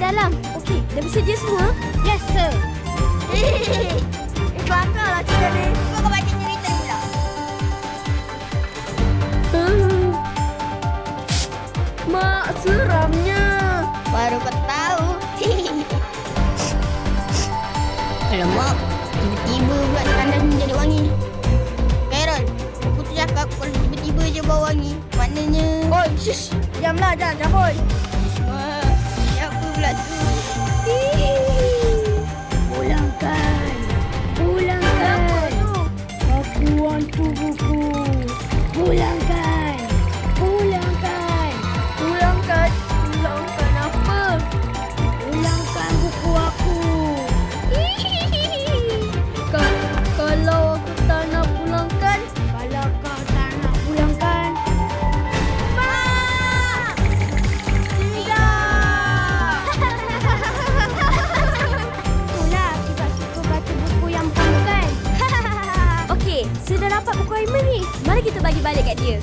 dalam. Okey, dah bersedia semua? Yes, sir. Kelakar lah cerita ni. Kau baca cerita pula. Mak, seramnya. Baru kau tahu. Alamak, tiba-tiba pula tandas menjadi wangi. Carol, aku tu cakap kalau tiba-tiba je bau wangi, maknanya... Oi, shush. Diamlah, jangan cabut. Siapa pula tu? Pulangkan. Pulangkan. Aku hantu buku. Pulangkan. Pulangkan. Pulangkan. Pulangkan apa? Pulangkan buku aku. Kalau aku tak nak pulangkan, Kalau kau tak nak pulangkan, itulah sebab suka baca buku yang bukan. okey, sudah dapat buku Aiman ni. Mari kita bagi balik kat dia.